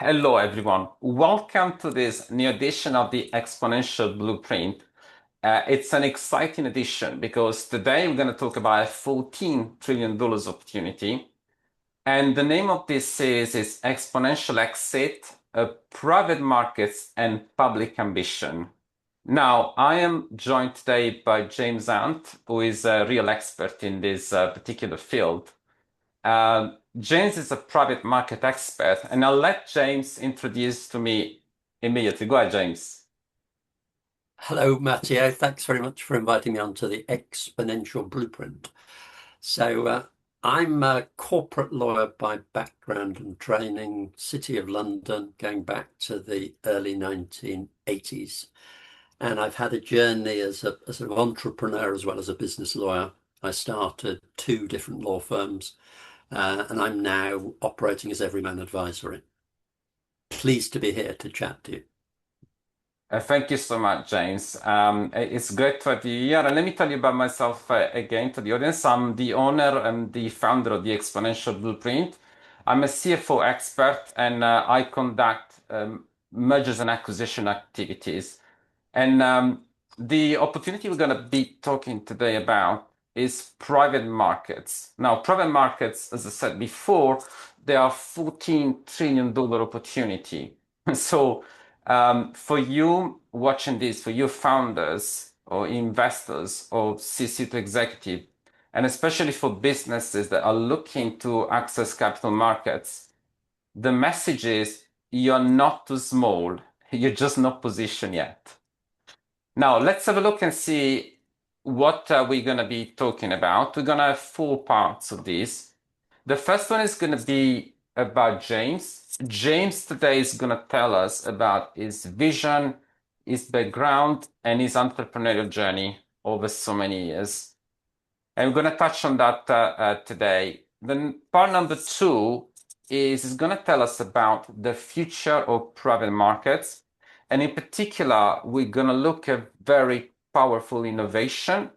Hello, everyone. Welcome to this new edition of the Exponential Blueprint. It's an exciting edition because today we're going to talk about a $14 trillion opportunity. And the name of this series is Exponential Exit, Private Markets and Public Ambition. Now, I am joined today by James Ant, who is a real expert in this particular field. James is a private market expert, and I'll let James introduce to me immediately. Go ahead, James. Hello, Matteo. Thanks very much for inviting me onto the Exponential Blueprint. I'm a corporate lawyer by background and training, City of London, going back to the early 1980s. And I've had a journey as an entrepreneur as well as a business lawyer. I started two different law firms, and I'm now operating as Everyman Advisory. Pleased to be here to chat to you. Thank you so much, James. It's great to have you here. And let me tell you about myself again to the audience. I'm the owner and the founder of the Exponential Blueprint. I'm a CFO expert and I conduct mergers and acquisition activities. And the opportunity we're going to be talking today about is private markets. Now, private markets, as I said before, they are $14 trillion opportunity. So for you watching this, for you founders or investors or C-suite executive, and especially for businesses that are looking to access capital markets, the message is you're not too small. You're just not positioned yet. Now, let's have a look and see what we're going to be talking about. We're going to have four parts of this. The first one is going to be about James. James today is going to tell us about his vision, his background, and his entrepreneurial journey over so many years. And we're going to touch on that today. Then part number two is he's going to tell us about the future of private markets. And in particular, we're going to look at very powerful innovation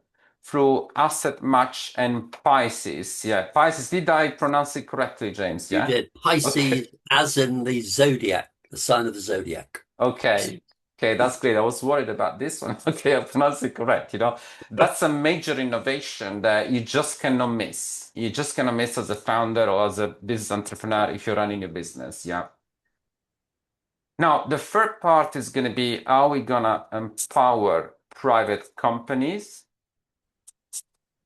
through asset match and Pisces. Yeah, Pisces. Did I pronounce it correctly, James? You Yeah. did. Pisces, Okay. as in the zodiac, the sign of the zodiac. Okay. Okay, that's great. I was worried about this one. Okay, I pronounced it correct. That's a major innovation that you just cannot miss. You just cannot miss as a founder or as a business entrepreneur if you're running your business. Yeah. Now, the third part is going to be how we're going to empower private companies.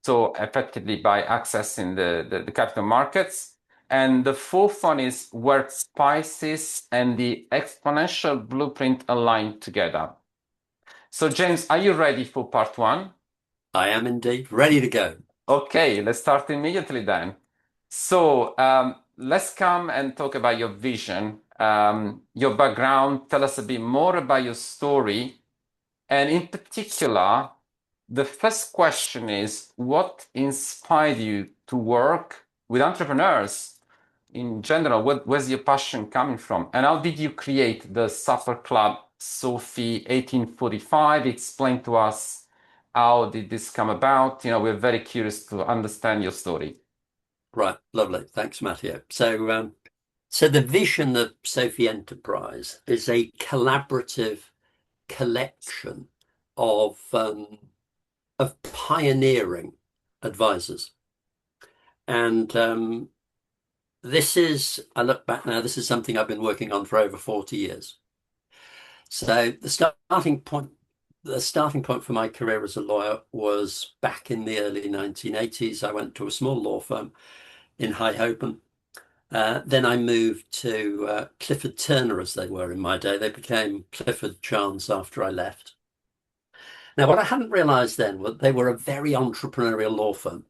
So effectively by accessing the capital markets. And the fourth one is where Spices and the exponential blueprint align together. So James, are you ready for part one? I am indeed ready to go. Okay, let's start immediately then. So let's come and talk about your vision, your background. Tell us a bit more about your story. And in particular, the first question is, what inspired you to work with entrepreneurs in general? Where's your passion coming from? And how did you create the Supper Club Sophie 1845? Explain to us how did this come about? We're very curious to understand your story. Right, lovely. Thanks, Matteo. So the vision of Sophie Enterprise is a collaborative collection of pioneering advisors. And I look back now, this is something I've been working on for over 40 years. So the starting point for my career as a lawyer was back in the early 1980s. I went to a small law firm in High Holborn. Then I moved to Clifford Turner, as they were in my day. They became Clifford Chance after I left. Now, what I hadn't realized then was they were a very entrepreneurial law firm.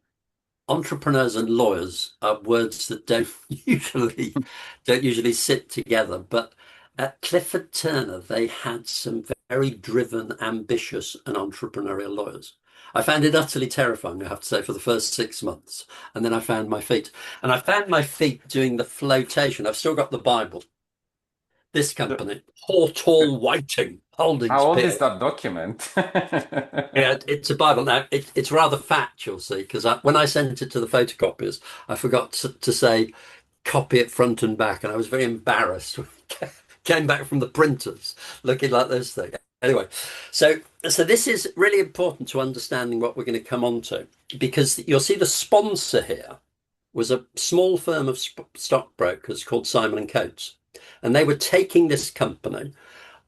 Entrepreneurs and lawyers are words that don't usually sit together. But at Clifford Turner, they had some very driven, ambitious, and entrepreneurial lawyers. I found it utterly terrifying, I have to say, for the first 6 months. And then I found my feet. And I found my feet doing the flotation. I've still got the Bible. This company, Hawtall Whiting Holdings How old is PLC. that document? Yeah, it's a Bible. Now, it's rather fat, you'll see, because when I sent it to the photocopiers, I forgot to say copy it front and back, and I was very embarrassed came back from the printers looking like this thing. Anyway, so this is really important to understanding what we're going to come on to, because you'll see the sponsor here was a small firm of stockbrokers called Simon and Coates, and they were taking this company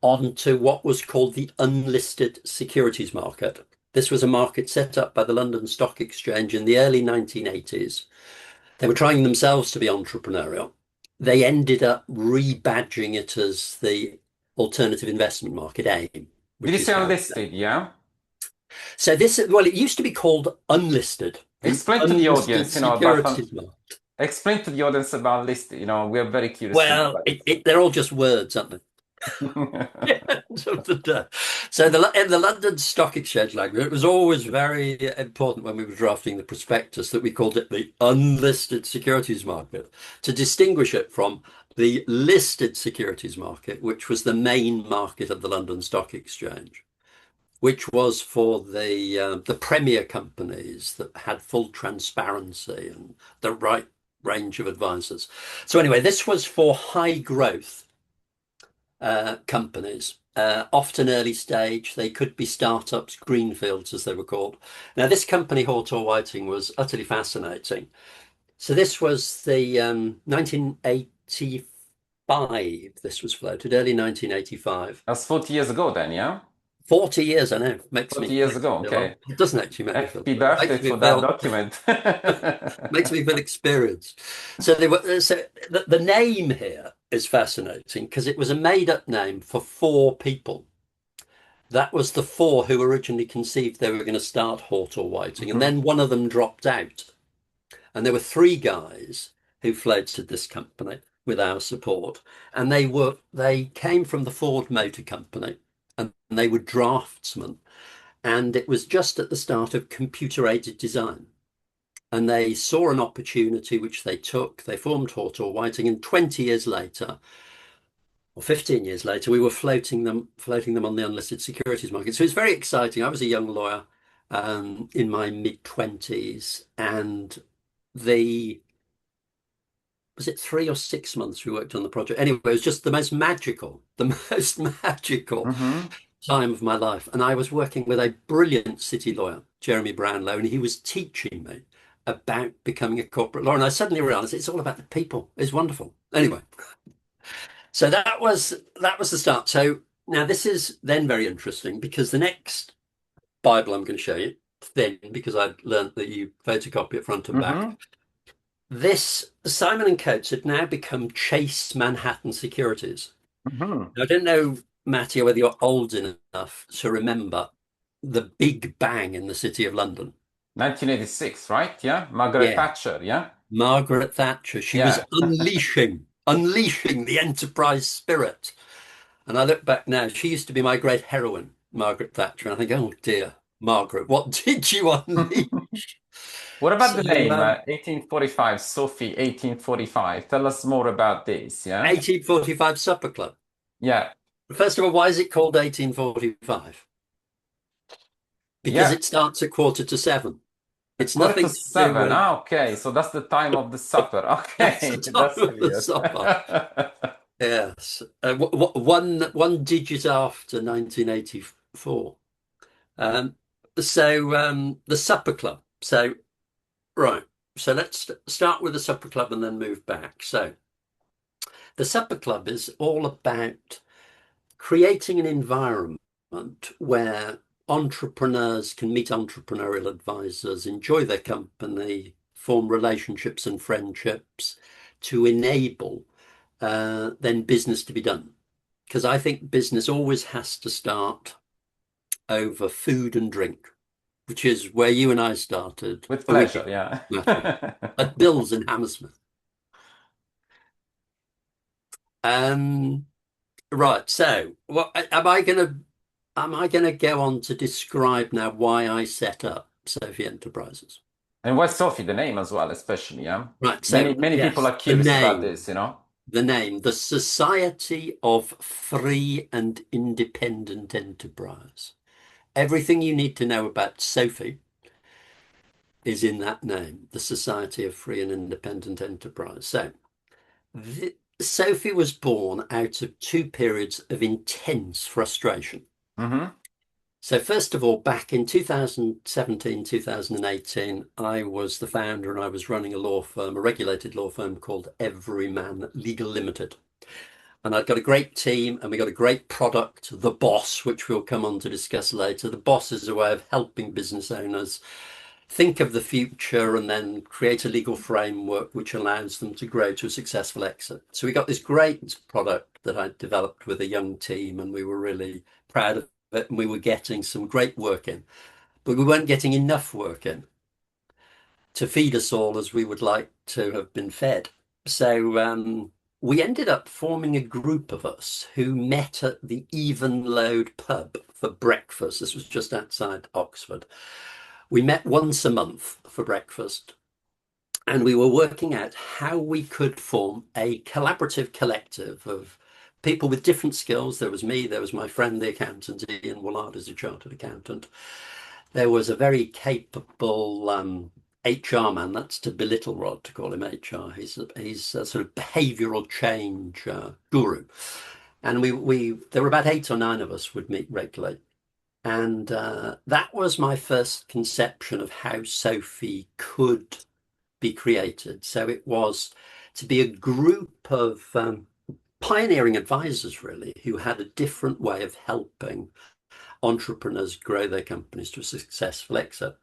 onto what was called the unlisted securities market. This was a market set up by the London Stock Exchange in the early 1980s. They were trying themselves to be entrepreneurial. They ended up rebadging it as the alternative investment market, AIM, Did you which is say how it's unlisted? known. Yeah. So this, well, it used to be called unlisted, the Explain to the unlisted audience, about securities market. explain to the audience about listed. We are very curious to know Well, about it. they're all just words, aren't they? End of the day. So in the London Stock Exchange language, it was always very important when we were drafting the prospectus that we called it the unlisted securities market to distinguish it from the listed securities market, which was the main market of the London Stock Exchange, which was for the premier companies that had full transparency and the right range of advisors. So anyway, this was for high growth companies, often early stage. They could be startups, greenfields as they were called. Now, this company, Hawtor Whiting, was utterly fascinating. So this was the 1985. This was floated, early 1985. That's 40 years ago then, yeah? 40 years, I know, 40 years makes me ago, feel old. okay. It doesn't actually make me feel Happy old. It birthday makes me for that feel document. makes me feel experienced. So they were so the name here is fascinating because it was a made-up name for four people. That was the four who originally conceived they were going to start Hawtor Whiting, and Mhm. then one of them dropped out. And there were three guys who floated this company with our support, and they came from the Ford Motor Company, and they were draftsmen. And it was just at the start of computer-aided design. And they saw an opportunity which they took. They formed Hawtor Whiting, and 20 years later, or 15 years later, we were floating them on the unlisted securities market. So it's very exciting. I was a young lawyer in my mid-20s, and the was it 3 or 6 months we worked on the project? Anyway, it was just the most magical Mhm. time of my life. And I was working with a brilliant city lawyer, Jeremy Brownlow, and he was teaching me about becoming a corporate lawyer. And I suddenly realized it's all about the people. It's wonderful. Anyway, so that was the start. So now this is then very interesting because the next Bible I'm going to show you, thin because I learned that you photocopy it front and back. Mhm. This Simon and Coates had now become Chase Manhattan Securities. Mhm. Now, I don't know, Matty, whether you're old enough to remember the Big Bang in the City of London. 1986, right? Yeah. Margaret Yeah, Thatcher, yeah? Margaret Thatcher. She was Yeah. unleashing the enterprise spirit. And I look back now, she used to be my great heroine, Margaret Thatcher. And I think, oh dear, Margaret, what did you unleash? What about So, the name, 1845, Sophie 1845? Tell us more about this, yeah? 1845 Supper Club. Yeah. First of all, why is it called 1845? Because Yeah. it starts at quarter to seven. At It's quarter to nothing to do seven. with Ah, okay. So that's the time of the supper. that's the Okay. time That's of the clear. supper. Yes, one digit after 1984. Um, the supper club. So right. So let's start with the supper club and then move back. So the supper club is all about creating an environment where entrepreneurs can meet entrepreneurial advisors, enjoy their company, form relationships and friendships to enable then business to be done. Because I think business always has to start over food and drink, which is where you and I started With pleasure, originally, yeah. Matthew, at Bill's in Hammersmith. Um, right. So, what am I gonna go on to describe now why I set up Sophie Enterprises? And why Sophie, the name as well, especially, yeah? Right. Many, So, many people yes, are curious about this. the Society of Free and Independent Enterprise. Everything you need to know about Sophie is in that name, the Society of Free and Independent Enterprise. So, Sophie was born out of two periods of intense frustration. Mm-hmm. So, first of all, back in 2017, 2018, I was the founder and I was running a law firm, a regulated law firm called Everyman Legal Limited. And I'd got a great team and we got a great product, The Boss, which we'll come on to discuss later. The Boss is a way of helping business owners think of the future and then create a legal framework which allows them to grow to a successful exit. So we got this great product that I developed with a young team and we were really proud of it and we were getting some great work in, but we weren't getting enough work in to feed us all as we would like to have been fed. So we ended up forming a group of us who met at the Even Load pub for breakfast. This was just outside Oxford. We met once a month for breakfast, and we were working out how we could form a collaborative collective of people with different skills. There was me, there was my friend, the accountant, Ian Wallard, as a chartered accountant. There was a very capable HR man. That's to belittle Rod to call him HR. He's a sort of behavioural change guru. And we there were about eight or nine of us would meet regularly. And that was my first conception of how Sophie could be created. So it was to be a group of pioneering advisors, really, who had a different way of helping entrepreneurs grow their companies to a successful exit.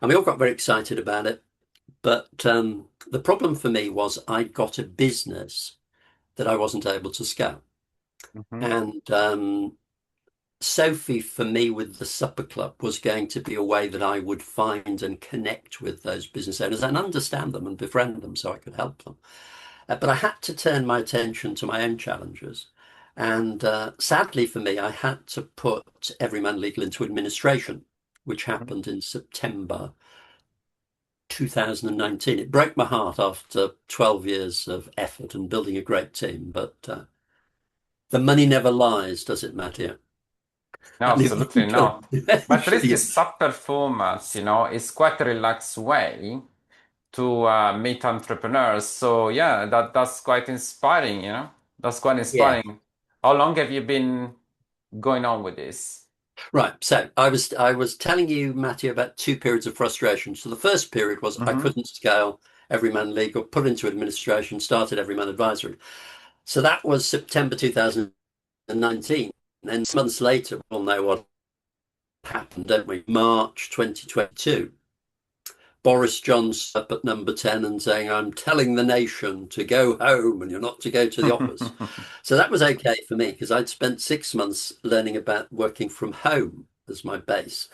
And we all got very excited about it. But the problem for me was I got a business that I wasn't able to scale. Mm-hmm. And Sophie, for me, with the supper club, was going to be a way that I would find and connect with those business owners and understand them and befriend them so I could help them. But I had to turn my attention to my own challenges. And sadly for me, I had to put Everyman Legal into administration, which happened in September 2019. It broke my heart after 12 years of effort and building a great team, but the money never lies, does it, Matthew? No, And it absolutely won't not. But at least eventually. this sub-performance, is quite a relaxed way to meet entrepreneurs. So yeah, that's quite inspiring. That's quite Yeah. inspiring. How long have you been going on with this? Right. So I was telling you, Matthew, about two periods of frustration. So the first period was I Mm-hmm. couldn't scale Everyman Legal, put into administration, started Everyman Advisory. So that was September 2019. And then 6 months later, we'll know what happened, don't we? March 2022. Boris Johnson up at number 10 and saying, I'm telling the nation to go home and you're not to go to the office. So that was okay for me because I'd spent 6 months learning about working from home as my base.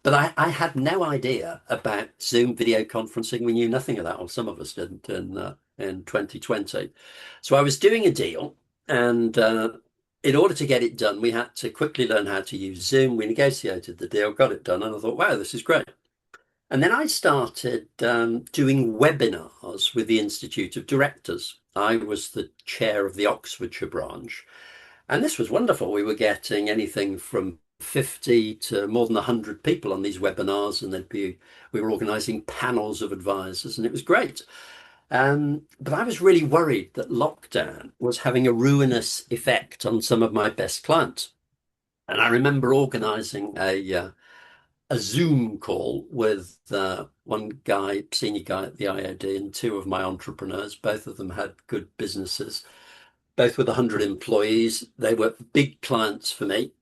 But I had no idea about Zoom video conferencing. We knew nothing of that, or some of us didn't in 2020. So I was doing a deal, and in order to get it done, we had to quickly learn how to use Zoom. We negotiated the deal, got it done, and I thought, wow, this is great. And then I started doing webinars with the Institute of Directors. I was the chair of the Oxfordshire branch, and this was wonderful. We were getting anything from 50 to more than 100 people on these webinars, and we were organizing panels of advisors, and it was great. But I was really worried that lockdown was having a ruinous effect on some of my best clients. And I remember organizing a Zoom call with one guy, senior guy at the IOD, and two of my entrepreneurs. Both of them had good businesses, both with 100 employees. They were big clients for me,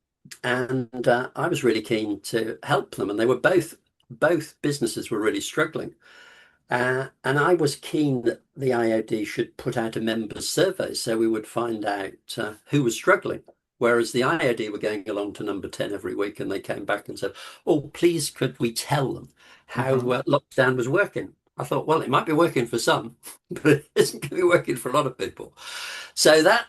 and I was really keen to help them. And they were both businesses were really struggling. And I was keen that the IOD should put out a members survey so we would find out who was struggling. Whereas the IOD were going along to number 10 every week and they came back and said, oh, please could we tell them how Mm-hmm. lockdown was working? I thought, well, it might be working for some, but it isn't going to be working for a lot of people. So that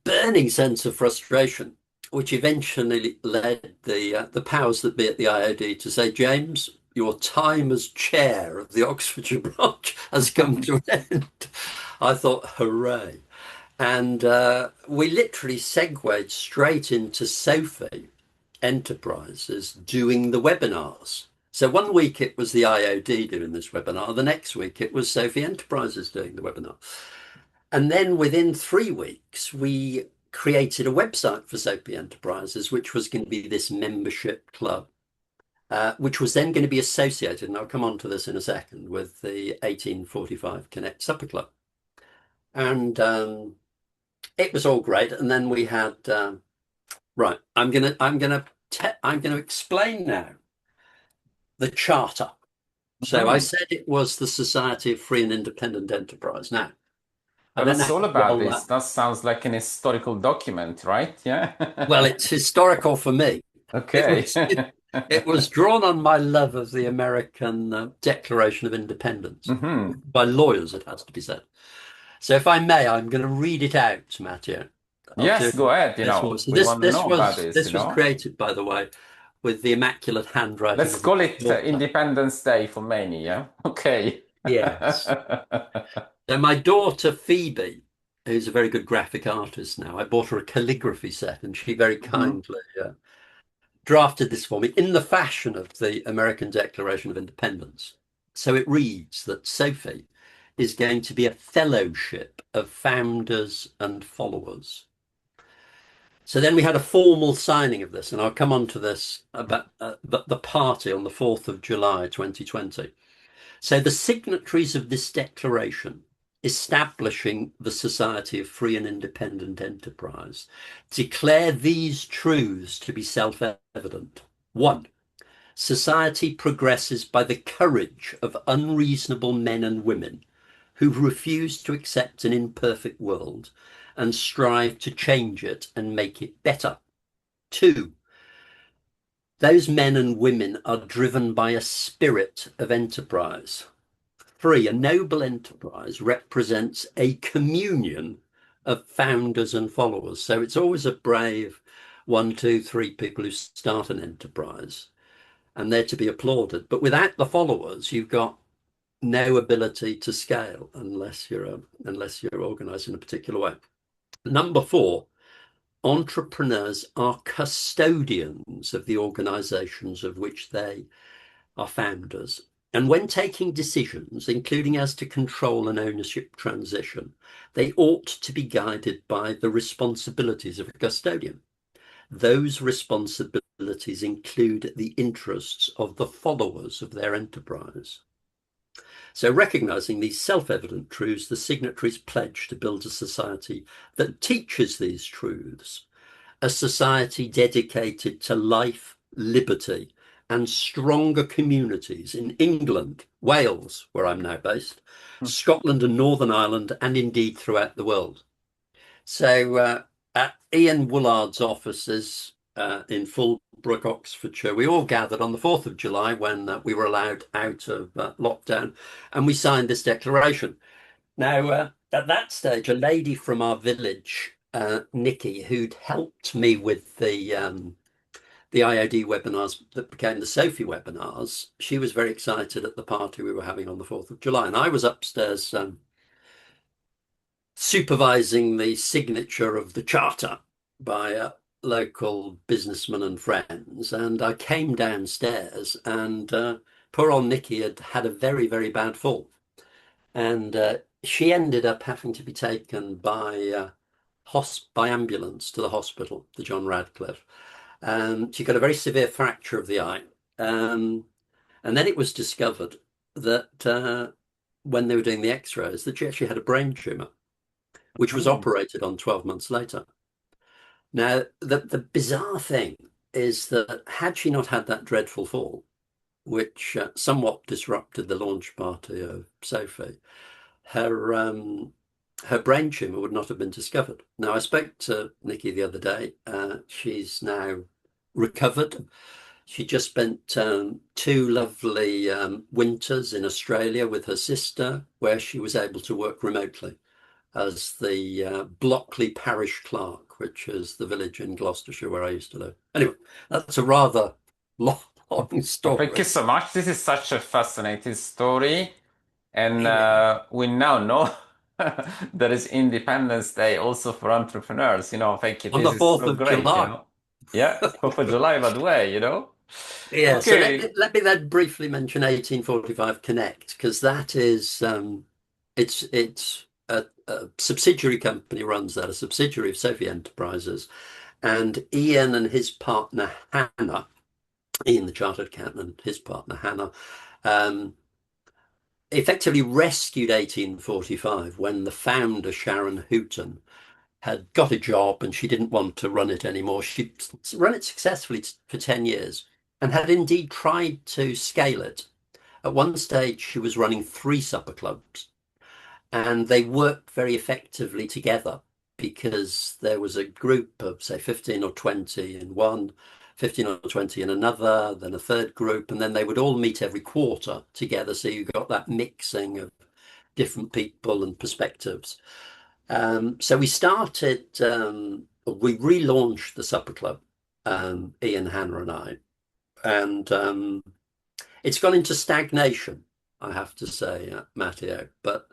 burning sense of frustration, which eventually led the powers that be at the IOD to say, James, your time as chair of the Oxfordshire branch has come to an end. I thought, hooray. And we literally segued straight into Sophie Enterprises doing the webinars. So one week it was the IOD doing this webinar. The next week it was Sophie Enterprises doing the webinar. And then within 3 weeks, we created a website for Soapy Enterprises, which was going to be this membership club, which was then going to be associated, and I'll come on to this in a second, with the 1845 Connect Supper Club. And it was all great. And then we had right. I'm gonna explain now the charter. So I Mhm. said it was the Society of Free and Independent Enterprise. Now I Tell don't know us how all about well this. that. That sounds like an historical document, right? Yeah. Well, it's historical for me. It Okay. was it was drawn on my love of the American Declaration of Independence Hmm. by lawyers, it has to be said. So if I may, I'm going to read it out, Matthew. I'll do Yes, it in go ahead. this voice. So We want to know about this you was know. created, by the way, with the immaculate handwriting Let's of my call it daughter. Independence Day for many, yeah? Okay. Yes. So my daughter Phoebe, who's a very good graphic artist now, I bought her a calligraphy set, and she very Mhm. kindly drafted this for me in the fashion of the American Declaration of Independence. So it reads that Sophie is going to be a fellowship of founders and followers. So then we had a formal signing of this, and I'll come on to this about the party on the 4th of July 2020. So the signatories of this declaration establishing the Society of Free and Independent Enterprise declare these truths to be self-evident. One, society progresses by the courage of unreasonable men and women who refuse to accept an imperfect world and strive to change it and make it better. Two, those men and women are driven by a spirit of enterprise. Three, a noble enterprise represents a communion of founders and followers. So it's always a brave one, two, three people who start an enterprise, and they're to be applauded. But without the followers, you've got no ability to scale unless you're organized in a particular way. Number four, entrepreneurs are custodians of the organizations of which they are founders. And when taking decisions, including as to control and ownership transition, they ought to be guided by the responsibilities of a custodian. Those responsibilities include the interests of the followers of their enterprise. So, recognizing these self evident truths, the signatories pledge to build a society that teaches these truths, a society dedicated to life, liberty, and stronger communities in England, Wales, where I'm now based, Scotland and Northern Ireland, and indeed throughout the world. So at Ian Woolard's offices in Fulbrook, Oxfordshire, we all gathered on the 4th of July when we were allowed out of lockdown, and we signed this declaration. Now, at that stage, a lady from our village, Nikki, who'd helped me with the IOD webinars that became the Sophie webinars, she was very excited at the party we were having on the 4th of July. And I was upstairs supervising the signature of the charter by local businessmen and friends. And I came downstairs, and poor old Nikki had had a very, very bad fall. And she ended up having to be taken by ambulance to the hospital, the John Radcliffe. She got a very severe fracture of the eye. Um, and then it was discovered that when they were doing the x-rays, that she actually had a brain tumor, which was Mhm. operated on 12 months later. Now, the bizarre thing is that had she not had that dreadful fall, which somewhat disrupted the launch party of Sophie, her brain tumor would not have been discovered. Now, I spoke to Nikki the other day. She's now recovered. She just spent two lovely winters in Australia with her sister, where she was able to work remotely as the Blockley parish clerk, which is the village in Gloucestershire where I used to live. Anyway, that's a rather long, long Well, thank you story. so much. This is such a fascinating story. And Yeah. we now know there is Independence Day also for entrepreneurs. Thank you. On This the is 4th so of great, July. Yeah, 4th of July, by the way. Yeah, so Okay. let me then briefly mention 1845 Connect, because that is it's a subsidiary company runs that, a subsidiary of Sophie Enterprises. And Ian and his partner Hannah, Ian the chartered accountant and his partner Hannah, um, effectively rescued 1845 when the founder Sharon Houghton had got a job and she didn't want to run it anymore. She'd run it successfully for 10 years and had indeed tried to scale it. At one stage, she was running 3 supper clubs, and they worked very effectively together because there was a group of, say, 15 or 20 in one, 15 or 20 in another, then a third group, and then they would all meet every quarter together. So you got that mixing of different people and perspectives. So we relaunched the Supper Club, Ian, Hannah, and I, and it's gone into stagnation, I have to say, Matteo. But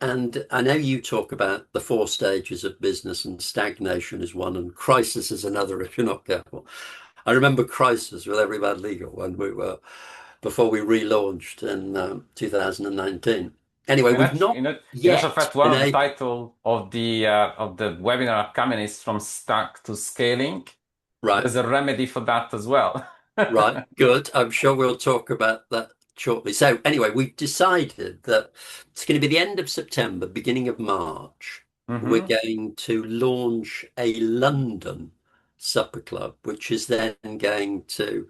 and I know you talk about the 4 stages of business, and stagnation is one, and crisis is another if you're not careful. I remember crisis with Every Bad Legal when we were before we relaunched in 2019. Anyway, And we've actually, not in actual yet fact, one been of the able. title of the webinar upcoming is from stuck to scaling. Right. There's a remedy for that as well. Right, good. I'm sure we'll talk about that shortly. So, anyway, we've decided that it's going to be the end of September, beginning of March. We're Hmm. going to launch a London supper club, which is then going to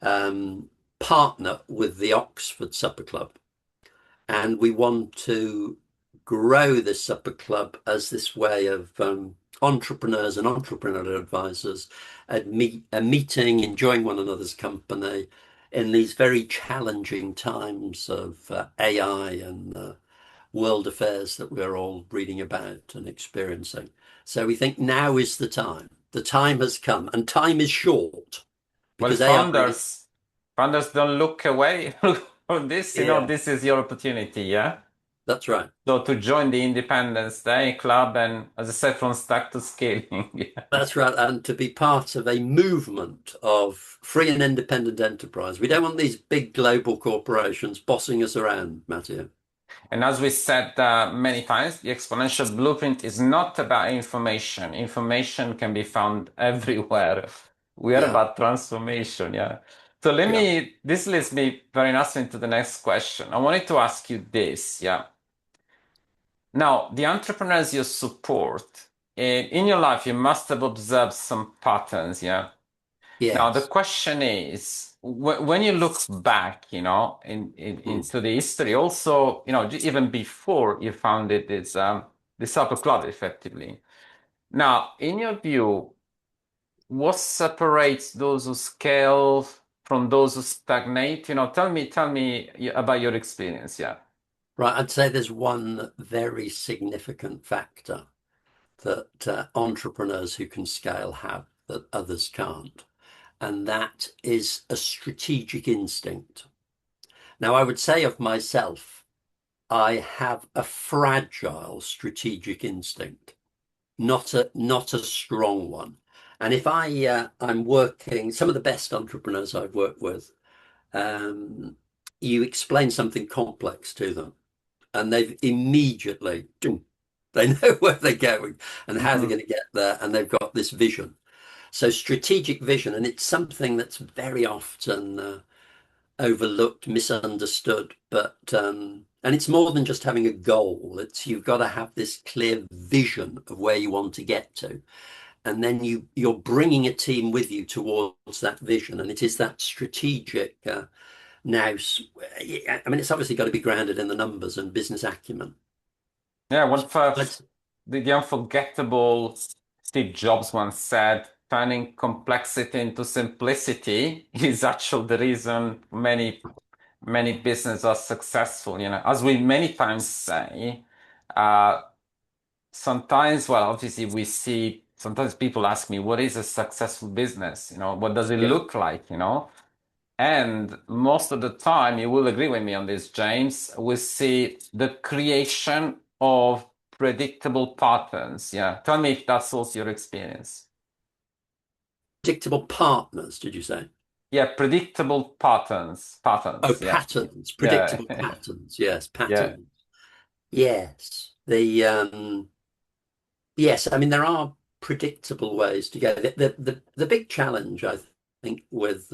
um, partner with the Oxford Supper Club. And we want to grow this supper club as this way of entrepreneurs and entrepreneurial advisors meeting, enjoying one another's company in these very challenging times of AI and world affairs that we're all reading about and experiencing. So we think now is the time. The time has come, and time is short Well, because AI. founders don't look away from this. Yeah, This is your opportunity, yeah? that's right. So to join the Independence Day Club and, as I said, from stack to scaling. Yeah. That's right, and to be part of a movement of free and independent enterprise. We don't want these big global corporations bossing us around, Matthew. And as we said many times, the exponential blueprint is not about information. Information can be found everywhere. We are Yeah, about transformation, yeah. So yeah, this leads me very nicely into the next question. I wanted to ask you this, yeah. Now, the entrepreneurs you support, in your life, you must have observed some patterns, yeah. Now, the yes. question is, when you look back, Mm. into the history, also, even before you founded this upper club, effectively. Now, in your view, what separates those who scale from those who stagnate? Tell me about your experience. Yeah. Right, I'd say there's one very significant factor that entrepreneurs who can scale have that others can't, and that is a strategic instinct. Now, I would say of myself, I have a fragile strategic instinct, not a strong one. And if I'm working, some of the best entrepreneurs I've worked with, um, you explain something complex to them, and they've immediately they know where they're going and how they're Hmm. going to get there, and they've got this vision. So strategic vision, and it's something that's very often overlooked, misunderstood. But and it's more than just having a goal. It's you've got to have this clear vision of where you want to get to, and then you're bringing a team with you towards that vision, and it is that strategic. Now, I mean, it's obviously got to be grounded in the numbers and business acumen. Yeah. But The unforgettable Steve Jobs once said, turning complexity into simplicity is actually the reason many businesses are successful. As we many times say, uh, sometimes, well, obviously we see, sometimes people ask me, what is a successful business? What does it yeah, look like? And most of the time, you will agree with me on this, James, we see the creation of predictable patterns. Yeah. Tell me if that's also your experience. predictable partners, did you say? Yeah, predictable patterns. Oh, Patterns. Yeah. patterns, Yeah. predictable patterns. Yes, Yeah. patterns. Yes. The yes, I mean there are predictable ways to go. The big challenge, I think, with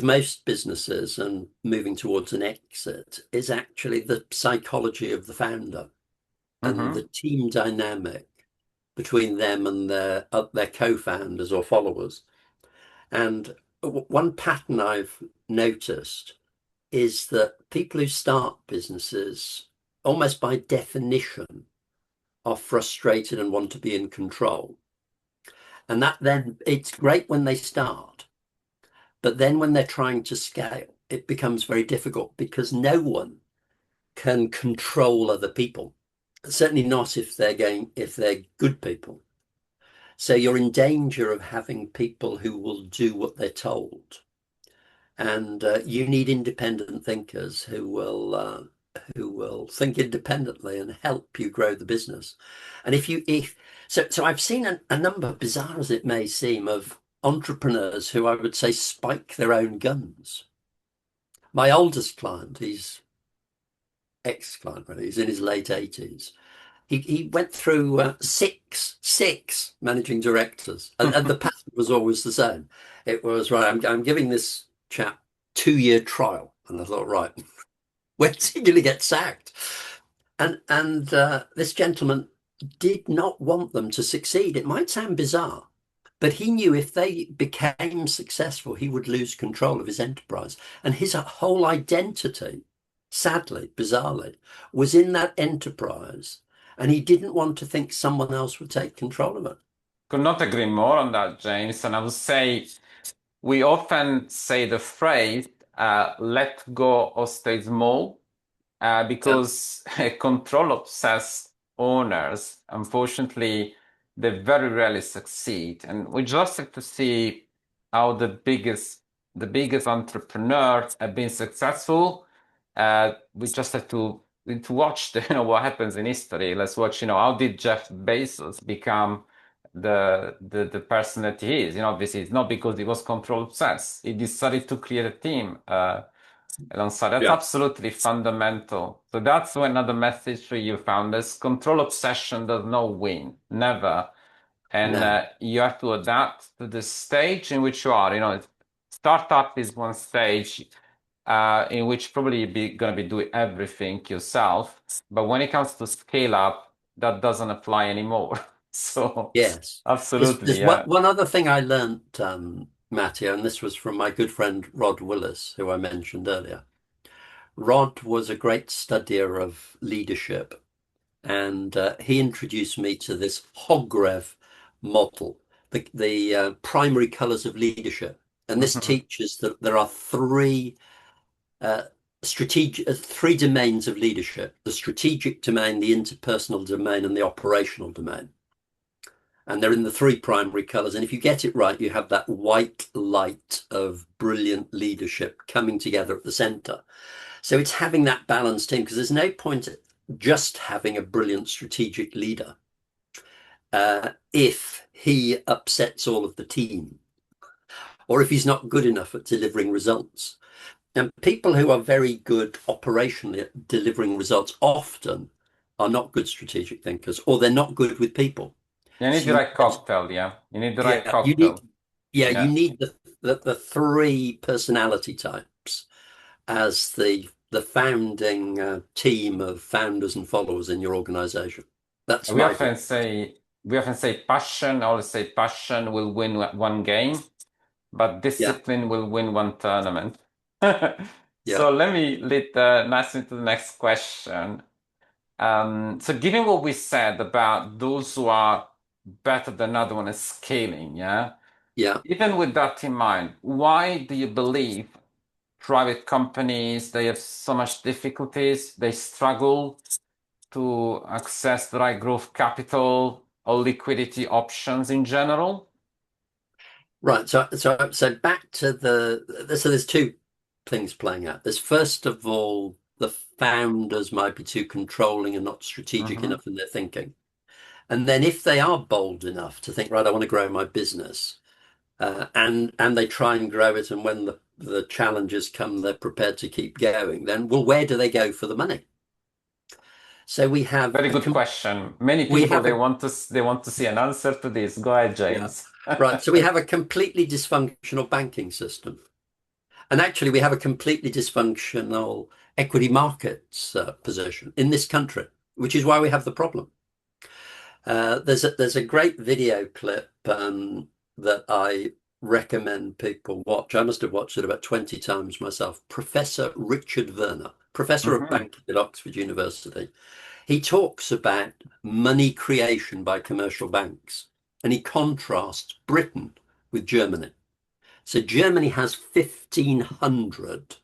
most businesses and moving towards an exit is actually the psychology of the founder and Mm-hmm. the team dynamic between them and their co-founders or followers. And one pattern I've noticed is that people who start businesses, almost by definition, are frustrated and want to be in control. And that then it's great when they start, but then when they're trying to scale, it becomes very difficult because no one can control other people. Certainly not if they're good people. So you're in danger of having people who will do what they're told. And you need independent thinkers who will think independently and help you grow the business. And if I've seen a number, bizarre as it may seem, of entrepreneurs who I would say spike their own guns. My oldest client, he's ex-client really, he's in his late 80s. He went through six managing directors, and the pattern was always the same. It was right. I'm giving this chap 2 year trial, and I thought, right, when's he going to get sacked? And this gentleman did not want them to succeed. It might sound bizarre, but he knew if they became successful, he would lose control of his enterprise. And his whole identity, sadly, bizarrely, was in that enterprise. And he didn't want to think someone else would take control of it. Could not agree more on that, James. And I would say we often say the phrase, let go or stay small. Yeah, Because control obsessed owners, unfortunately, they very rarely succeed. And we just have to see how the biggest entrepreneurs have been successful. We just have to watch what happens in history. Let's watch, how did Jeff Bezos become the person that he is? Obviously it's not because he was control obsessed. He decided to create a team. Alongside. That's yeah, absolutely fundamental. So that's another message for you founders. Control obsession does not win, never. And no, you have to adapt to the stage in which you are. Startup is one stage in which probably you're going to be doing everything yourself. But when it comes to scale up, that doesn't apply anymore. So yes. absolutely, There's one, yeah. one other thing I learned, Mattia, and this was from my good friend Rod Willis, who I mentioned earlier. Rod was a great studier of leadership, and he introduced me to this Hogrev model, the primary colors of leadership. And this Mhm. teaches that there are uh, three domains of leadership: the strategic domain, the interpersonal domain, and the operational domain. And they're in the three primary colors. And if you get it right, you have that white light of brilliant leadership coming together at the center. So it's having that balanced team because there's no point just having a brilliant strategic leader if he upsets all of the team or if he's not good enough at delivering results. And people who are very good operationally at delivering results often are not good strategic thinkers or they're not good with people. You need So the right cocktail, yeah. You need the right you need cocktail. you Yeah. need the three personality types as the founding team of founders and followers in your organization. That's We my view. often say we often say passion. I always say passion will win one game, but Yeah, discipline will win one tournament. yeah, So let me lead nicely into the next question. So given what we said about those who are better than other one at scaling, yeah, yeah. even with that in mind, why do you believe private companies they have so much difficulties, they struggle to access the right growth capital or liquidity options in general? Right. So back to so there's two things playing out. There's first of all the founders might be too controlling and not strategic Hmm. enough in their thinking. And then if they are bold enough to think, right, I want to grow my business, and they try and grow it, and when the challenges come, they're prepared to keep going. Then, well, where do they go for the money? So we have Very good question. Many we people have a they want to see an answer to this. Go ahead, yeah, James. right. So we have a completely dysfunctional banking system. And actually, we have a completely dysfunctional equity markets position in this country, which is why we have the problem. There's a great video clip that I recommend people watch. I must have watched it about 20 times myself. Professor Richard Werner, professor of Hmm. banking at Oxford University. He talks about money creation by commercial banks, and he contrasts Britain with Germany. So Germany has 1,500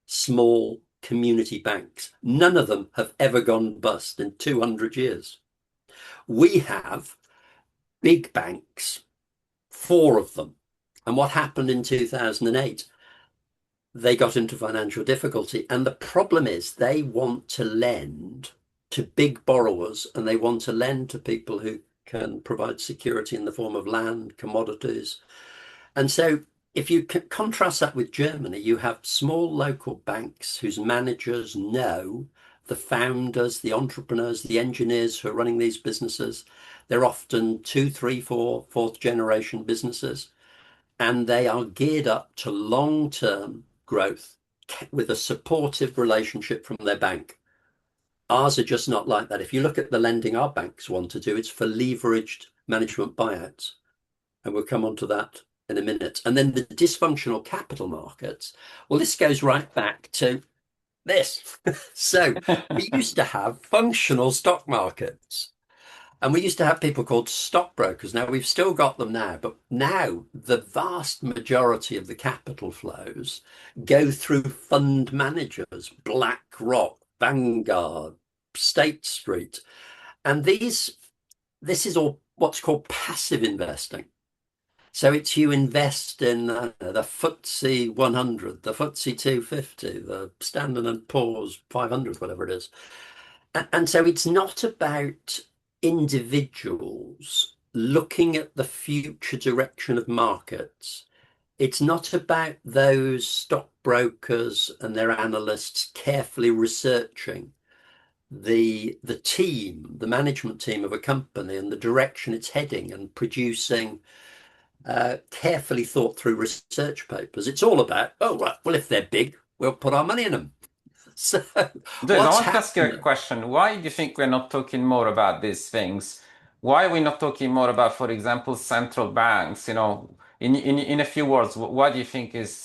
small community banks. None of them have ever gone bust in 200 years. We have big banks, four of them. And what happened in 2008? They got into financial difficulty. And the problem is they want to lend to big borrowers and they want to lend to people who can provide security in the form of land, commodities. And so if you contrast that with Germany, you have small local banks whose managers know the founders, the entrepreneurs, the engineers who are running these businesses. They're often two, three, four, fourth generation businesses, and they are geared up to long-term growth with a supportive relationship from their bank. Ours are just not like that. If you look at the lending our banks want to do, it's for leveraged management buyouts. And we'll come on to that in a minute. And then the dysfunctional capital markets. Well, this goes right back to this. So we used to have functional stock markets. And we used to have people called stockbrokers. Now we've still got them now, but now the vast majority of the capital flows go through fund managers, BlackRock, Vanguard, State Street. And this is all what's called passive investing. So it's you invest in the FTSE 100, the FTSE 250, the Standard and Poor's 500, whatever it is. And so it's not about individuals looking at the future direction of markets. It's not about those stockbrokers and their analysts carefully researching the team, the management team of a company and the direction it's heading and producing carefully thought through research papers. It's all about, oh, right, well, if they're big, we'll put our money in them. So James, I what's want to ask you a happening? question. Why do you think we're not talking more about these things? Why are we not talking more about, for example, central banks? In a few words, what do you think is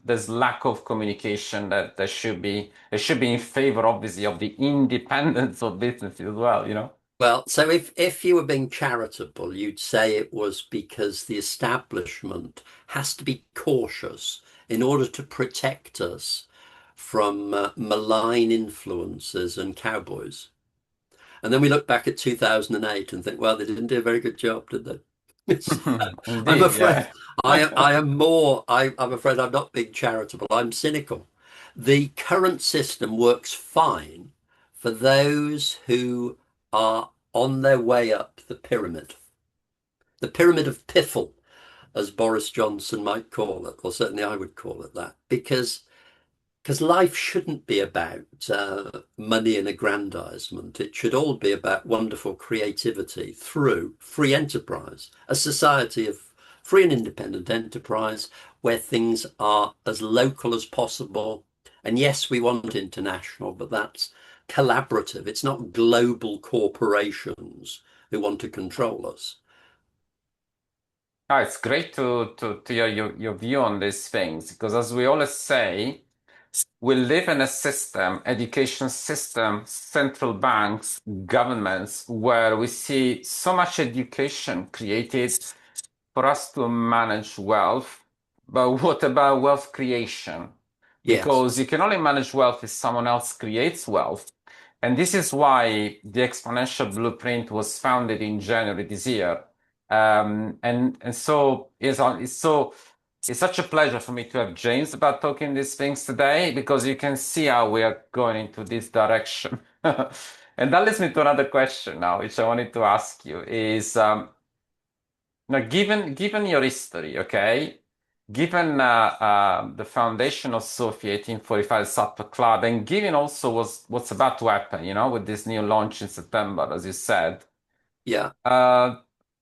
there's lack of communication that there should be in favor, obviously, of the independence of businesses as well, you know? Well, so if you were being charitable, you'd say it was because the establishment has to be cautious in order to protect us from malign influences and cowboys. And then we look back at 2008 and think, well, they didn't do a very good job, did they? So I'm Indeed, afraid yeah. I'm afraid I'm not being charitable. I'm cynical. The current system works fine for those who are on their way up the pyramid of piffle, as Boris Johnson might call it, or certainly I would call it that, because life shouldn't be about money and aggrandizement. It should all be about wonderful creativity through free enterprise, a society of free and independent enterprise where things are as local as possible. And yes, we want international, but that's collaborative. It's not global corporations who want to control us. Ah, it's great to hear your view on these things because, as we always say, we live in a system, education system, central banks, governments, where we see so much education created for us to manage wealth. But what about wealth creation? Yes. Because you can only manage wealth if someone else creates wealth. And this is why the exponential blueprint was founded in January this year. And so it's such a pleasure for me to have James about talking these things today because you can see how we are going into this direction. And that leads me to another question now, which I wanted to ask you is now given your history, okay? given the foundation of Sophie 1845 Supper Club, and given also what's about to happen, with this new launch in September, as you said, Yeah. uh,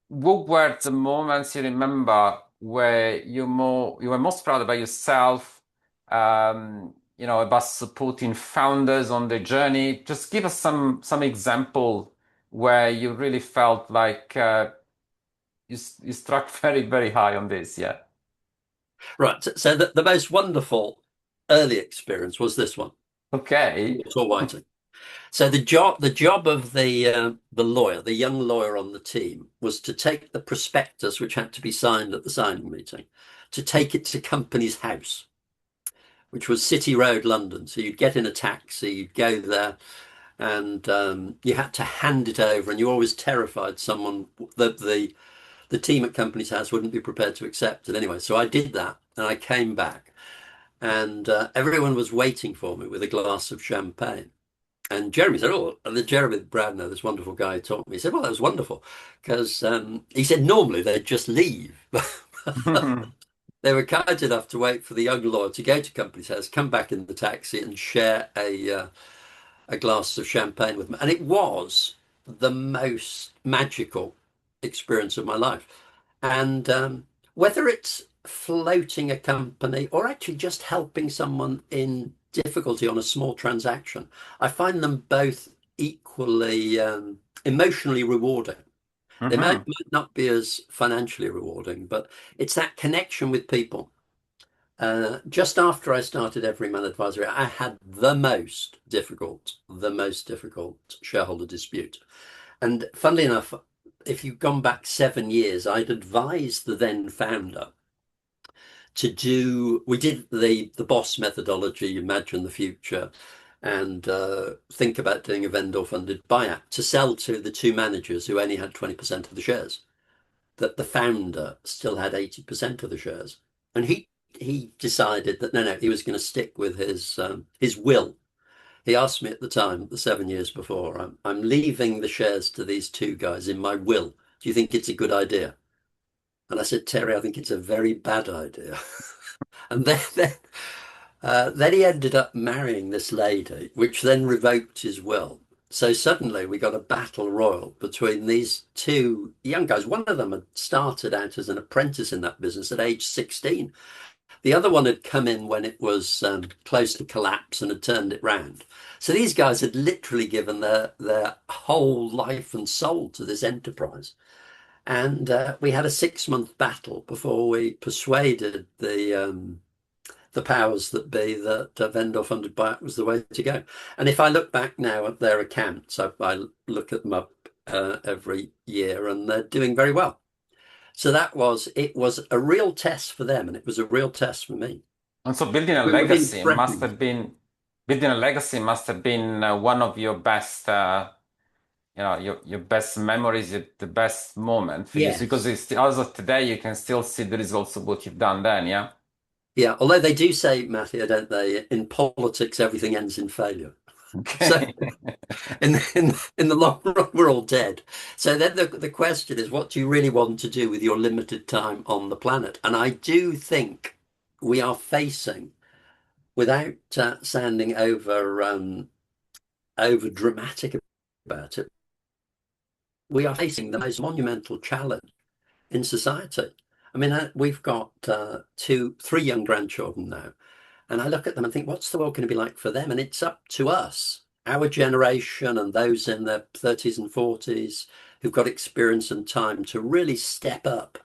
what were the moments you remember where you were most proud about yourself, about supporting founders on their journey? Just give us some example where you really felt like you struck very, very high on this, yeah. Right. So the most wonderful early experience was this one, Okay. Water Whiting. So the job of the lawyer, the young lawyer on the team, was to take the prospectus, which had to be signed at the signing meeting, to take it to Company's House, which was City Road, London. So you'd get in a taxi, you'd go there, and you had to hand it over, and you're always terrified someone the team at Company's House wouldn't be prepared to accept it anyway. So I did that, and I came back, and everyone was waiting for me with a glass of champagne. And Jeremy said, "Oh, the Jeremy Bradner, this wonderful guy, taught me." He said, "Well, that was wonderful," because he said normally they'd just leave. They were kind enough to wait for the young lawyer to go to Company's House, come back in the taxi, and share a glass of champagne with me. And it was the most magical experience of my life. And whether it's floating a company or actually just helping someone in difficulty on a small transaction, I find them both equally emotionally rewarding. They Hmm. might not be as financially rewarding, but it's that connection with people. Just after I started Everyman Advisory, I had the most difficult shareholder dispute. And funnily enough, if you've gone back 7 years, I'd advised the then founder we did the boss methodology, imagine the future, and think about doing a vendor funded buyout to sell to the two managers who only had 20% of the shares, that the founder still had 80% of the shares. And he decided that no, he was going to stick with his will. He asked me at the time, the 7 years before, I'm leaving the shares to these two guys in my will. Do you think it's a good idea? And I said, Terry, I think it's a very bad idea. And then he ended up marrying this lady, which then revoked his will. So suddenly we got a battle royal between these two young guys. One of them had started out as an apprentice in that business at age 16. The other one had come in when it was close to collapse and had turned it round. So these guys had literally given their whole life and soul to this enterprise. And we had a 6 month battle before we persuaded the powers that be that vendor funded buyout was the way to go. And if I look back now at their accounts, I look at them up every year, and they're doing very well. So it was a real test for them, and it was a real test for me. And so building a We've been legacy must threatened. have been one of your best, your best memories, the best moment for you, because Yes. it's as of today you can still see the results of what you've done then, yeah. Yeah. Although they do say, Matthew, don't they? In politics, everything ends in failure. So Okay. in the long run, we're all dead. So then the question is, what do you really want to do with your limited time on the planet? And I do think we are facing, without sounding over dramatic about it, we are facing the most monumental challenge in society. I mean, we've got three young grandchildren now. And I look at them and think, what's the world going to be like for them? And it's up to us, our generation and those in their 30s and 40s who've got experience and time to really step up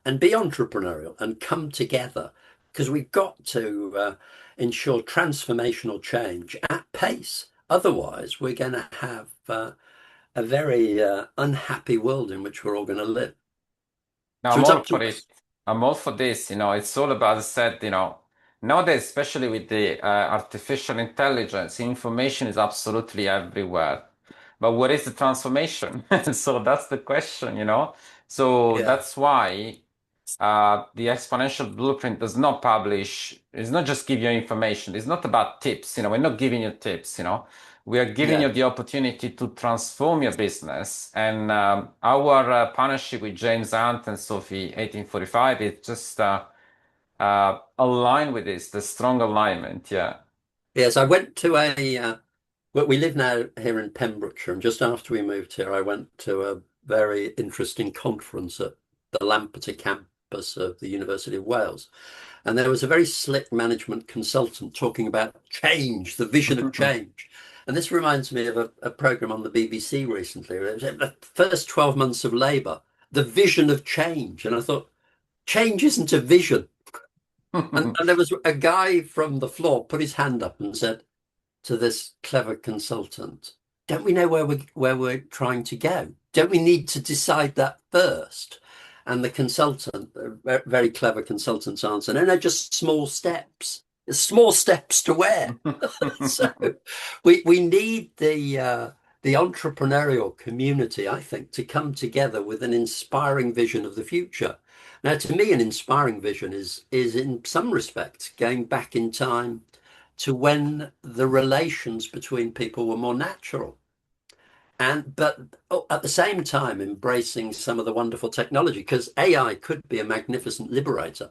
and be entrepreneurial and come together, because we've got to ensure transformational change at pace. Otherwise, we're going to have a very unhappy world in which we're all going to live. Now So I'm it's all up to for it. us. I'm all for this. It's all about, as I said, nowadays, especially with the artificial intelligence, information is absolutely everywhere. But what is the transformation? So that's the question. So Yeah, that's why the exponential blueprint does not publish, it's not just give you information. It's not about tips. We're not giving you tips. We are giving yeah, you the opportunity to transform your business. And our partnership with James Hunt and Sophie 1845 is just align with this, the strong alignment. Yeah. Yes, I went to well, we live now here in Pembrokeshire, and just after we moved here, I went to a very interesting conference at the Lampeter campus of the University of Wales. And there was a very slick management consultant talking about change, the vision of change. And this reminds me of a program on the BBC recently. It was the first 12 months of Labour, the vision of change. And I thought, change isn't a vision. And there was a guy from the floor put his hand up and said to this clever consultant, don't we know where we're trying to go? Don't we need to decide that first? And the consultant, a very clever consultant's answer, no, no, just small steps. Small steps to where? So we need the entrepreneurial community, I think, to come together with an inspiring vision of the future. Now, to me, an inspiring vision is in some respects going back in time to when the relations between people were more natural. And but at the same time embracing some of the wonderful technology, because AI could be a magnificent liberator,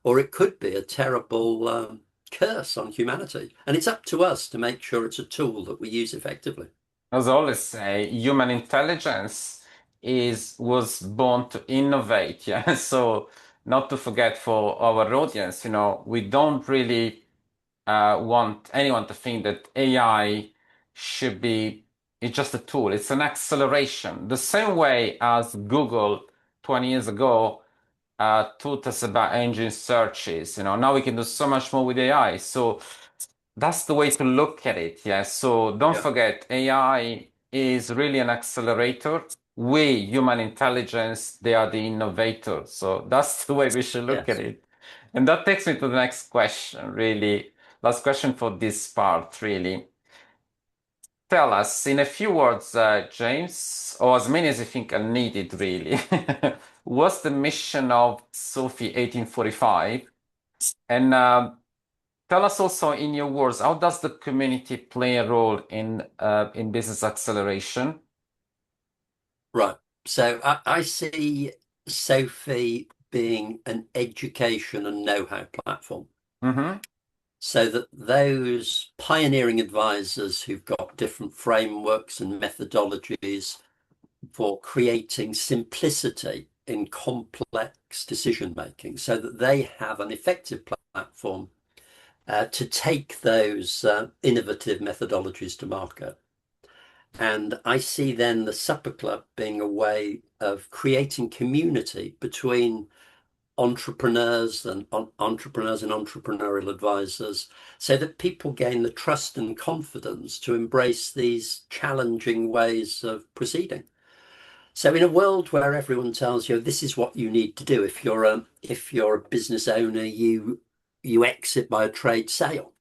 or it could be a terrible curse on humanity. And it's up to us to make sure it's a tool that we use effectively. As I always say, human intelligence is was born to innovate. Yeah. So not to forget for our audience, we don't really want anyone to think that AI should be it's just a tool. It's an acceleration. The same way as Google 20 years ago taught us about engine searches. Now we can do so much more with AI. So that's the way to look at it. Yeah. So don't Yeah. forget, AI is really an accelerator. We, human intelligence, they are the innovators. So that's the way we should look at Yes. it. And that takes me to the next question, really. Last question for this part, really. Tell us in a few words, James, or as many as you think are needed, really. What's the mission of Sophie 1845? And tell us also in your words, how does the community play a role in business acceleration? Right. So I see Sophie being an education and know-how platform, Mm-hmm. so that those pioneering advisors who've got different frameworks and methodologies for creating simplicity in complex decision making, so that they have an effective platform to take those innovative methodologies to market. And I see then the Supper Club being a way of creating community between entrepreneurs and entrepreneurial advisors, so that people gain the trust and confidence to embrace these challenging ways of proceeding. So in a world where everyone tells you this is what you need to do, if you're a business owner, you exit by a trade sale.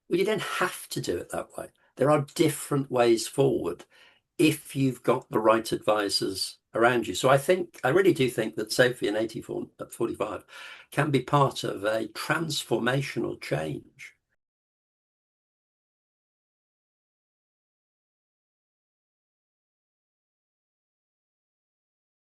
Well, you don't have to do it that way. There are different ways forward if you've got the right advisors around you. So I really do think that Sophie in 84 at 45 can be part of a transformational change.